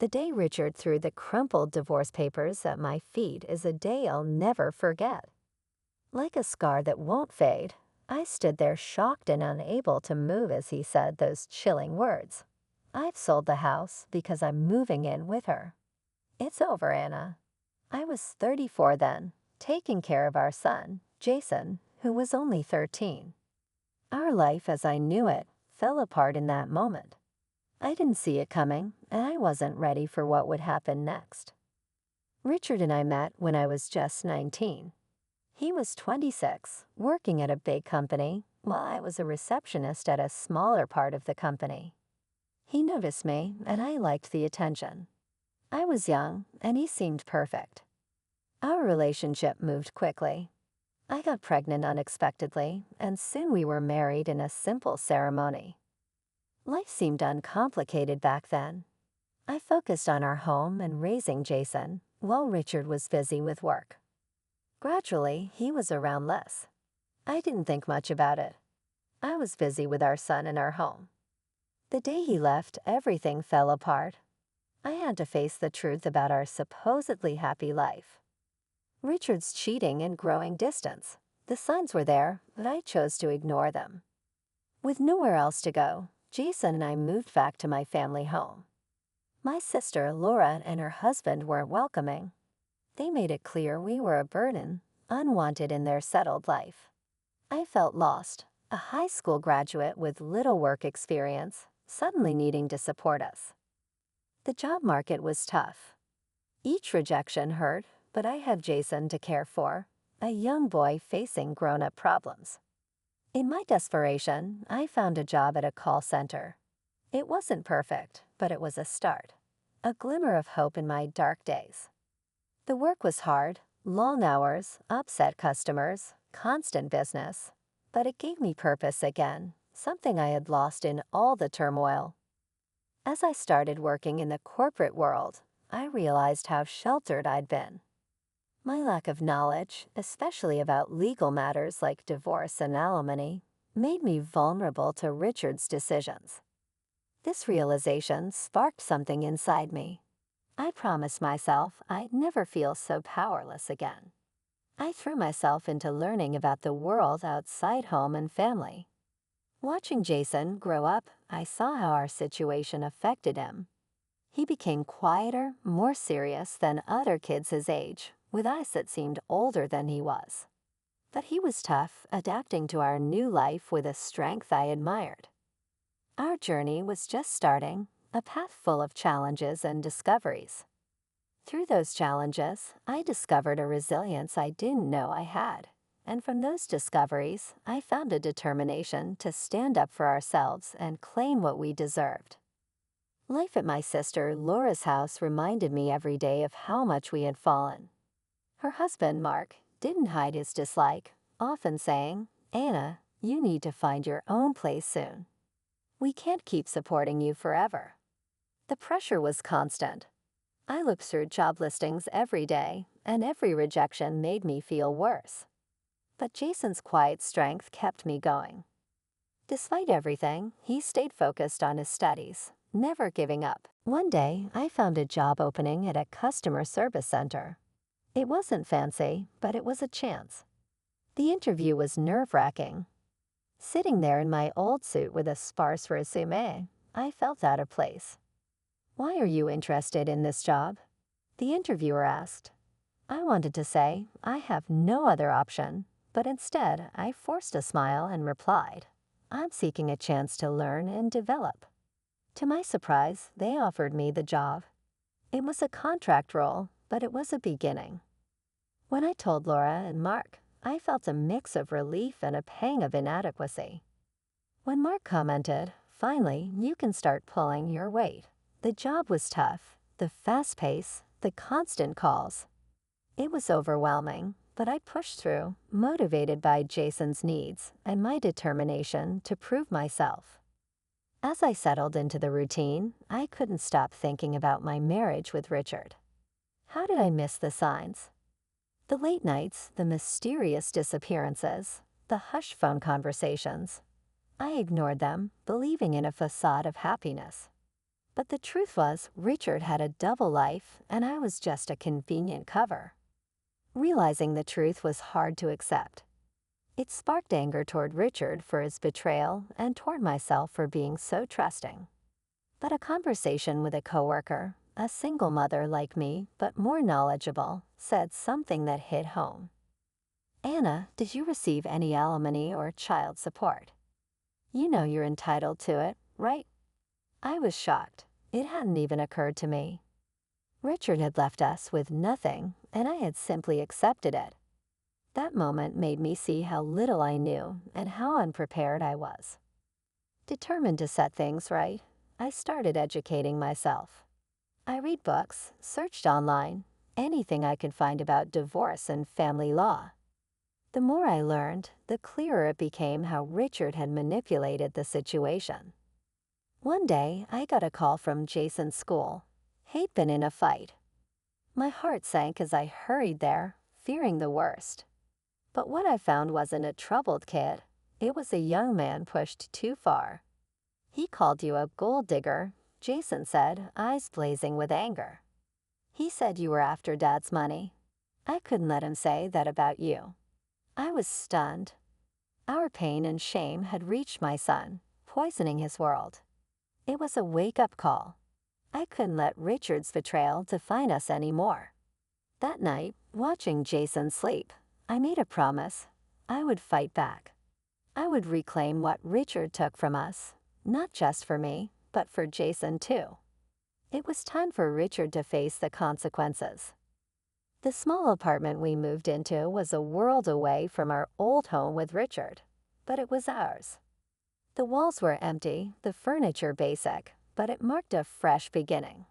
The day Richard threw the crumpled divorce papers at my feet is a day I'll never forget. Like a scar that won't fade, I stood there shocked and unable to move as he said those chilling words. I've sold the house because I'm moving in with her. It's over, Anna. I was 34 then, taking care of our son, Jason, who was only 13. Our life as I knew it fell apart in that moment. I didn't see it coming, and I wasn't ready for what would happen next. Richard and I met when I was just 19. He was 26, working at a big company, while I was a receptionist at a smaller part of the company. He noticed me, and I liked the attention. I was young, and he seemed perfect. Our relationship moved quickly. I got pregnant unexpectedly, and soon we were married in a simple ceremony. Life seemed uncomplicated back then. I focused on our home and raising Jason, while Richard was busy with work. Gradually, he was around less. I didn't think much about it. I was busy with our son and our home. The day he left, everything fell apart. I had to face the truth about our supposedly happy life. Richard's cheating and growing distance. The signs were there, but I chose to ignore them. With nowhere else to go, Jason and I moved back to my family home. My sister, Laura, and her husband weren't welcoming. They made it clear we were a burden, unwanted in their settled life. I felt lost, a high school graduate with little work experience, suddenly needing to support us. The job market was tough. Each rejection hurt, but I had Jason to care for, a young boy facing grown-up problems. In my desperation, I found a job at a call center. It wasn't perfect, but it was a start, a glimmer of hope in my dark days. The work was hard, long hours, upset customers, constant business, but it gave me purpose again, something I had lost in all the turmoil. As I started working in the corporate world, I realized how sheltered I'd been. My lack of knowledge, especially about legal matters like divorce and alimony, made me vulnerable to Richard's decisions. This realization sparked something inside me. I promised myself I'd never feel so powerless again. I threw myself into learning about the world outside home and family. Watching Jason grow up, I saw how our situation affected him. He became quieter, more serious than other kids his age, with eyes that seemed older than he was. But he was tough, adapting to our new life with a strength I admired. Our journey was just starting, a path full of challenges and discoveries. Through those challenges, I discovered a resilience I didn't know I had. And from those discoveries, I found a determination to stand up for ourselves and claim what we deserved. Life at my sister Laura's house reminded me every day of how much we had fallen. Her husband, Mark, didn't hide his dislike, often saying, "Anna, you need to find your own place soon. We can't keep supporting you forever." The pressure was constant. I looked through job listings every day, and every rejection made me feel worse. But Jason's quiet strength kept me going. Despite everything, he stayed focused on his studies, never giving up. One day, I found a job opening at a customer service center. It wasn't fancy, but it was a chance. The interview was nerve-wracking. Sitting there in my old suit with a sparse resume, I felt out of place. "Why are you interested in this job?" the interviewer asked. I wanted to say, "I have no other option," but instead I forced a smile and replied, "I'm seeking a chance to learn and develop." To my surprise, they offered me the job. It was a contract role, but it was a beginning. When I told Laura and Mark, I felt a mix of relief and a pang of inadequacy. When Mark commented, "Finally, you can start pulling your weight." The job was tough, the fast pace, the constant calls. It was overwhelming, but I pushed through, motivated by Jason's needs and my determination to prove myself. As I settled into the routine, I couldn't stop thinking about my marriage with Richard. How did I miss the signs? The late nights, the mysterious disappearances, the hush phone conversations. I ignored them, believing in a facade of happiness. But the truth was, Richard had a double life and I was just a convenient cover. Realizing the truth was hard to accept. It sparked anger toward Richard for his betrayal and toward myself for being so trusting. But a conversation with a coworker, a single mother like me but more knowledgeable, said something that hit home. "Anna, did you receive any alimony or child support? You know you're entitled to it, right?" I was shocked. It hadn't even occurred to me. Richard had left us with nothing, and I had simply accepted it. That moment made me see how little I knew and how unprepared I was. Determined to set things right, I started educating myself. I read books, searched online, anything I could find about divorce and family law. The more I learned, the clearer it became how Richard had manipulated the situation. One day, I got a call from Jason's school. He'd been in a fight. My heart sank as I hurried there, fearing the worst. But what I found wasn't a troubled kid. It was a young man pushed too far. "He called you a gold digger," Jason said, eyes blazing with anger. "He said you were after Dad's money. I couldn't let him say that about you." I was stunned. Our pain and shame had reached my son, poisoning his world. It was a wake-up call. I couldn't let Richard's betrayal define us anymore. That night, watching Jason sleep, I made a promise. I would fight back. I would reclaim what Richard took from us, not just for me, but for Jason too. It was time for Richard to face the consequences. The small apartment we moved into was a world away from our old home with Richard, but it was ours. The walls were empty, the furniture basic, but it marked a fresh beginning.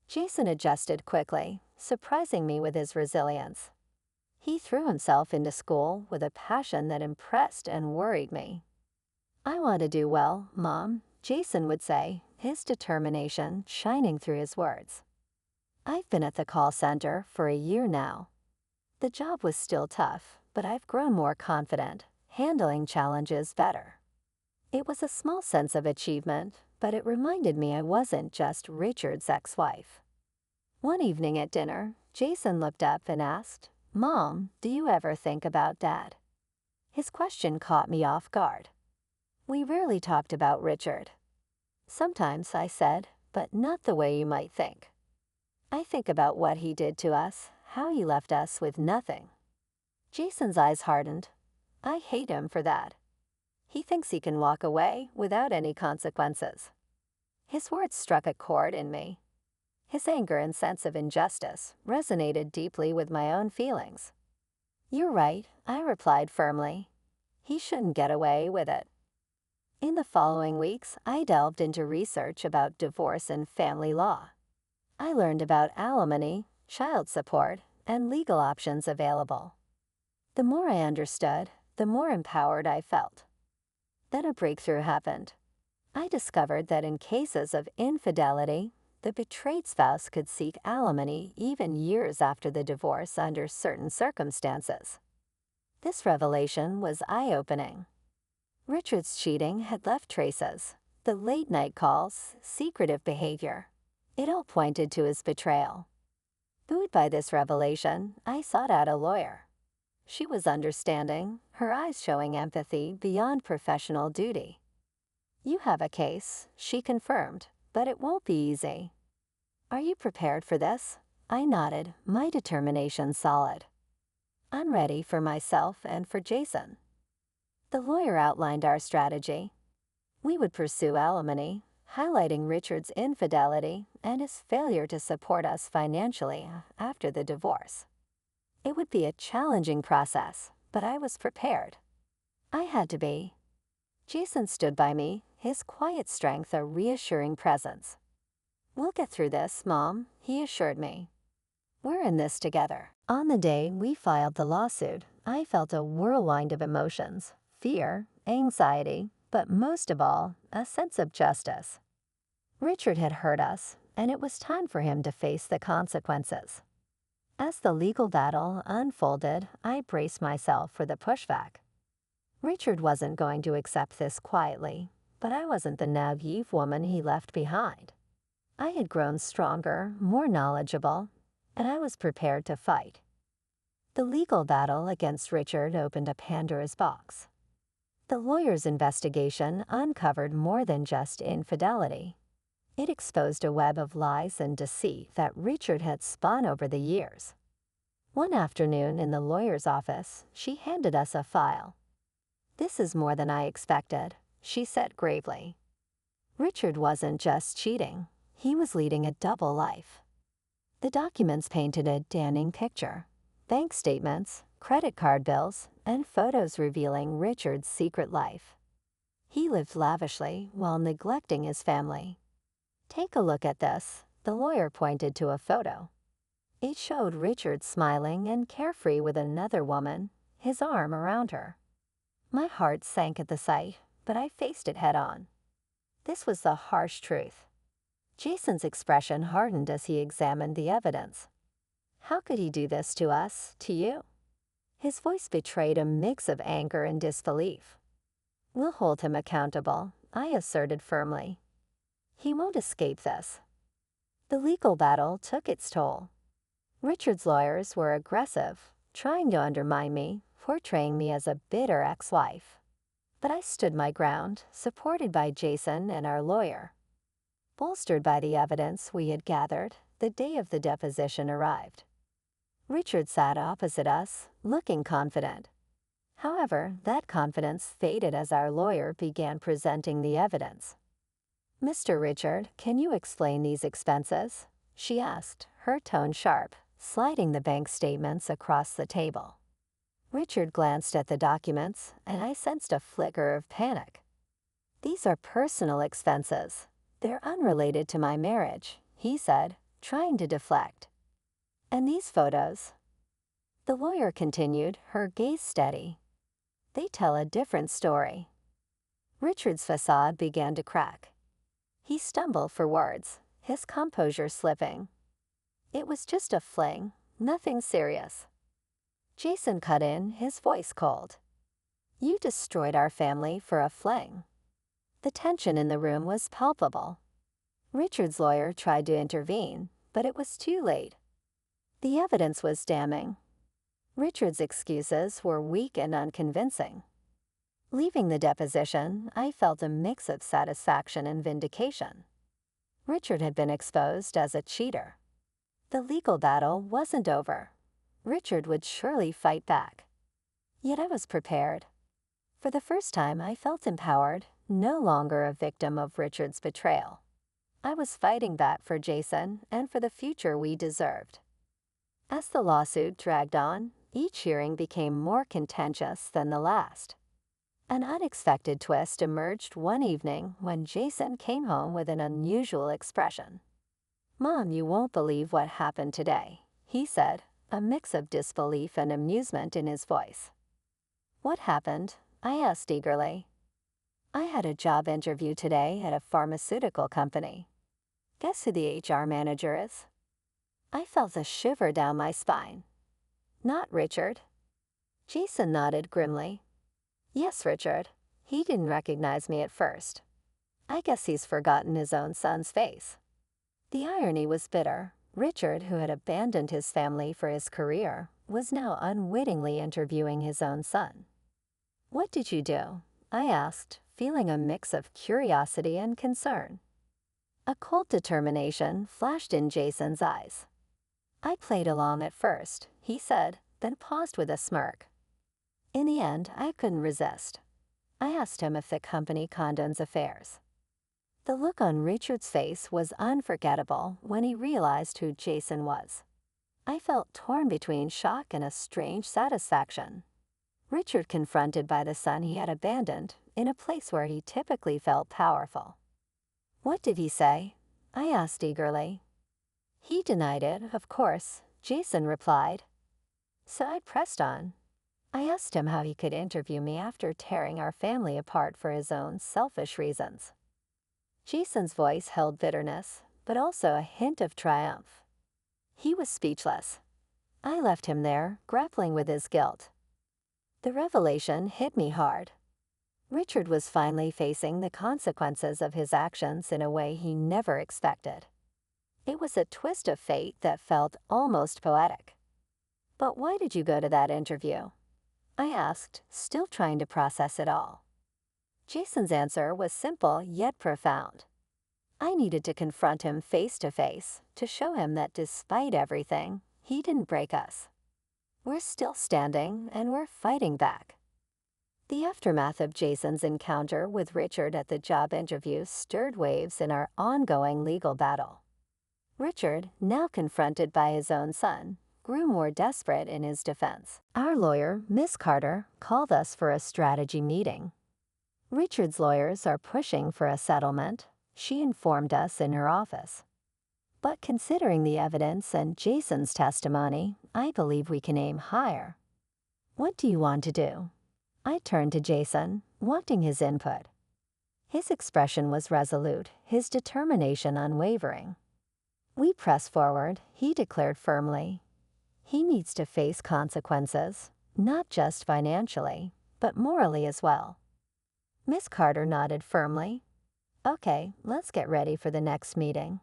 Jason adjusted quickly, surprising me with his resilience. He threw himself into school with a passion that impressed and worried me. "I want to do well, Mom," Jason would say, his determination shining through his words. I've been at the call center for a year now. The job was still tough, but I've grown more confident, handling challenges better. It was a small sense of achievement, but it reminded me I wasn't just Richard's ex-wife. One evening at dinner, Jason looked up and asked, "Mom, do you ever think about Dad?" His question caught me off guard. We rarely talked about Richard. "Sometimes," I said, "but not the way you might think. I think about what he did to us, how he left us with nothing." Jason's eyes hardened. "I hate him for that. He thinks he can walk away without any consequences." His words struck a chord in me. His anger and sense of injustice resonated deeply with my own feelings. "You're right," I replied firmly. "He shouldn't get away with it." In the following weeks, I delved into research about divorce and family law. I learned about alimony, child support, and legal options available. The more I understood, the more empowered I felt. Then a breakthrough happened. I discovered that in cases of infidelity, the betrayed spouse could seek alimony even years after the divorce under certain circumstances. This revelation was eye-opening. Richard's cheating had left traces. The late-night calls, secretive behavior. It all pointed to his betrayal. Buoyed by this revelation, I sought out a lawyer. She was understanding, her eyes showing empathy beyond professional duty. "You have a case," she confirmed, "but it won't be easy." "Are you prepared for this?" I nodded, my determination solid. "I'm ready for myself and for Jason." The lawyer outlined our strategy. We would pursue alimony, highlighting Richard's infidelity and his failure to support us financially after the divorce. It would be a challenging process, but I was prepared. I had to be. Jason stood by me, his quiet strength a reassuring presence. "We'll get through this, Mom," he assured me. "We're in this together." On the day we filed the lawsuit, I felt a whirlwind of emotions: fear, anxiety, but most of all, a sense of justice. Richard had hurt us, and it was time for him to face the consequences. As the legal battle unfolded, I braced myself for the pushback. Richard wasn't going to accept this quietly, but I wasn't the naive woman he left behind. I had grown stronger, more knowledgeable, and I was prepared to fight. The legal battle against Richard opened a Pandora's box. The lawyer's investigation uncovered more than just infidelity. It exposed a web of lies and deceit that Richard had spun over the years. One afternoon in the lawyer's office, she handed us a file. "This is more than I expected," she said gravely. Richard wasn't just cheating, he was leading a double life. The documents painted a damning picture: bank statements, credit card bills, and photos revealing Richard's secret life. He lived lavishly while neglecting his family. "Take a look at this," the lawyer pointed to a photo. It showed Richard smiling and carefree with another woman, his arm around her. My heart sank at the sight, but I faced it head on. This was the harsh truth. Jason's expression hardened as he examined the evidence. "How could he do this to us, to you?" His voice betrayed a mix of anger and disbelief. "We'll hold him accountable," I asserted firmly. "He won't escape this." The legal battle took its toll. Richard's lawyers were aggressive, trying to undermine me, portraying me as a bitter ex-wife. But I stood my ground, supported by Jason and our lawyer. Bolstered by the evidence we had gathered, the day of the deposition arrived. Richard sat opposite us, looking confident. However, that confidence faded as our lawyer began presenting the evidence. "Mr. Richard, can you explain these expenses?" she asked, her tone sharp, sliding the bank statements across the table. Richard glanced at the documents, and I sensed a flicker of panic. "These are personal expenses. They're unrelated to my marriage," he said, trying to deflect. "And these photos?" The lawyer continued, her gaze steady. "They tell a different story." Richard's facade began to crack. He stumbled for words, his composure slipping. "It was just a fling, nothing serious." Jason cut in, his voice cold. "You destroyed our family for a fling." The tension in the room was palpable. Richard's lawyer tried to intervene, but it was too late. The evidence was damning. Richard's excuses were weak and unconvincing. Leaving the deposition, I felt a mix of satisfaction and vindication. Richard had been exposed as a cheater. The legal battle wasn't over. Richard would surely fight back. Yet I was prepared. For the first time, I felt empowered, no longer a victim of Richard's betrayal. I was fighting back for Jason and for the future we deserved. As the lawsuit dragged on, each hearing became more contentious than the last. An unexpected twist emerged one evening when Jason came home with an unusual expression. "Mom, you won't believe what happened today," he said, a mix of disbelief and amusement in his voice. "What happened?" I asked eagerly. "I had a job interview today at a pharmaceutical company. Guess who the HR manager is?" I felt a shiver down my spine. "Not Richard?" Jason nodded grimly. "Yes, Richard. He didn't recognize me at first. I guess he's forgotten his own son's face." The irony was bitter. Richard, who had abandoned his family for his career, was now unwittingly interviewing his own son. "What did you do?" I asked, feeling a mix of curiosity and concern. A cold determination flashed in Jason's eyes. "I played along at first," he said, then paused with a smirk. "In the end, I couldn't resist. I asked him if the company condones affairs." The look on Richard's face was unforgettable when he realized who Jason was. I felt torn between shock and a strange satisfaction. Richard confronted by the son he had abandoned in a place where he typically felt powerful. "What did he say?" I asked eagerly. "He denied it, of course," Jason replied. So I pressed on. I asked him how he could interview me after tearing our family apart for his own selfish reasons. Jason's voice held bitterness, but also a hint of triumph. He was speechless. I left him there, grappling with his guilt. The revelation hit me hard. Richard was finally facing the consequences of his actions in a way he never expected. It was a twist of fate that felt almost poetic. "But why did you go to that interview?" I asked, still trying to process it all. Jason's answer was simple yet profound. I needed to confront him face to face to show him that despite everything, he didn't break us. We're still standing and we're fighting back. The aftermath of Jason's encounter with Richard at the job interview stirred waves in our ongoing legal battle. Richard, now confronted by his own son, grew more desperate in his defense. Our lawyer, Miss Carter, called us for a strategy meeting. Richard's lawyers are pushing for a settlement, she informed us in her office. But considering the evidence and Jason's testimony, I believe we can aim higher. What do you want to do? I turned to Jason, wanting his input. His expression was resolute, his determination unwavering. We press forward, he declared firmly. He needs to face consequences, not just financially, but morally as well. Miss Carter nodded firmly. Okay, let's get ready for the next meeting.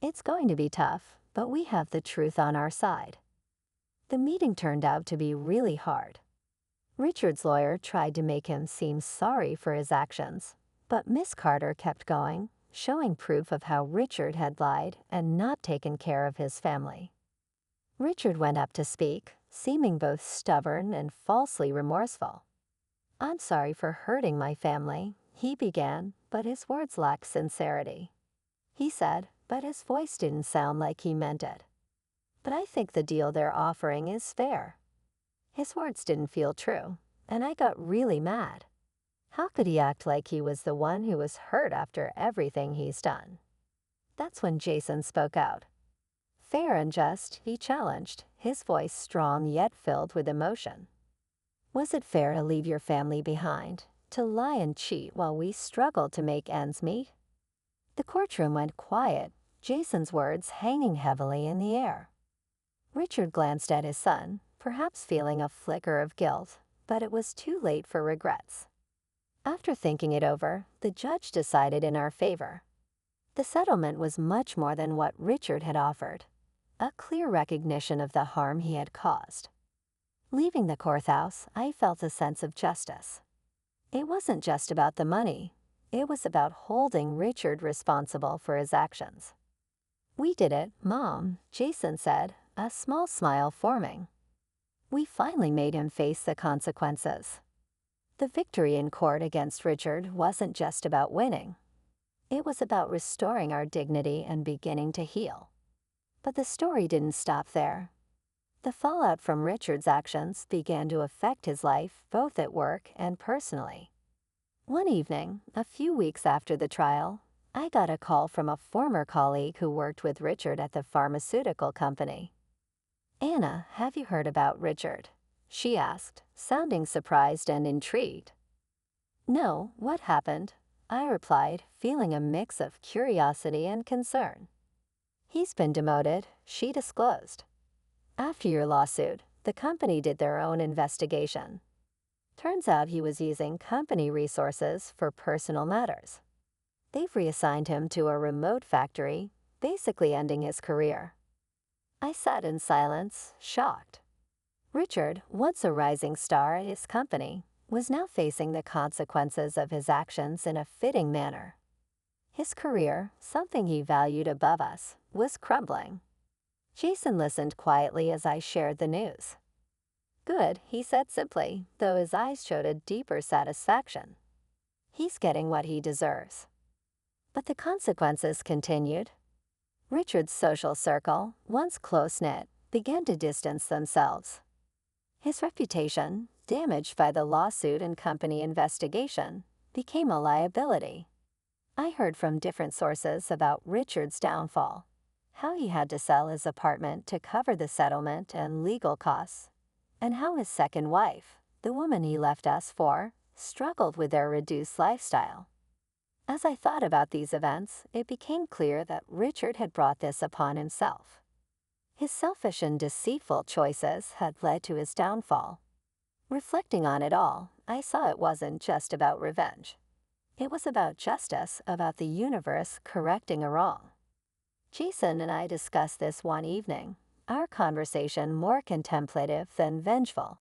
It's going to be tough, but we have the truth on our side. The meeting turned out to be really hard. Richard's lawyer tried to make him seem sorry for his actions, but Miss Carter kept going, showing proof of how Richard had lied and not taken care of his family. Richard went up to speak, seeming both stubborn and falsely remorseful. "I'm sorry for hurting my family," he began, but his words lacked sincerity. He said, but his voice didn't sound like he meant it. "But I think the deal they're offering is fair." His words didn't feel true, and I got really mad. How could he act like he was the one who was hurt after everything he's done? That's when Jason spoke out. "Fair and just," he challenged, his voice strong yet filled with emotion. "Was it fair to leave your family behind, to lie and cheat while we struggled to make ends meet?" The courtroom went quiet, Jason's words hanging heavily in the air. Richard glanced at his son, perhaps feeling a flicker of guilt, but it was too late for regrets. After thinking it over, the judge decided in our favor. The settlement was much more than what Richard had offered, a clear recognition of the harm he had caused. Leaving the courthouse, I felt a sense of justice. It wasn't just about the money. It was about holding Richard responsible for his actions. "We did it, Mom," Jason said, a small smile forming. We finally made him face the consequences. The victory in court against Richard wasn't just about winning. It was about restoring our dignity and beginning to heal. But the story didn't stop there. The fallout from Richard's actions began to affect his life both at work and personally. One evening, a few weeks after the trial, I got a call from a former colleague who worked with Richard at the pharmaceutical company. "Anna, have you heard about Richard?" she asked, sounding surprised and intrigued. "No, what happened?" I replied, feeling a mix of curiosity and concern. "He's been demoted," she disclosed. "After your lawsuit, the company did their own investigation. Turns out he was using company resources for personal matters. They've reassigned him to a remote factory, basically ending his career." I sat in silence, shocked. Richard, once a rising star at his company, was now facing the consequences of his actions in a fitting manner. His career, something he valued above us, was crumbling. Jason listened quietly as I shared the news. "Good," he said simply, though his eyes showed a deeper satisfaction. "He's getting what he deserves." But the consequences continued. Richard's social circle, once close-knit, began to distance themselves. His reputation, damaged by the lawsuit and company investigation, became a liability. I heard from different sources about Richard's downfall, how he had to sell his apartment to cover the settlement and legal costs, and how his second wife, the woman he left us for, struggled with their reduced lifestyle. As I thought about these events, it became clear that Richard had brought this upon himself. His selfish and deceitful choices had led to his downfall. Reflecting on it all, I saw it wasn't just about revenge. It was about justice, about the universe correcting a wrong. Jason and I discussed this one evening, our conversation more contemplative than vengeful.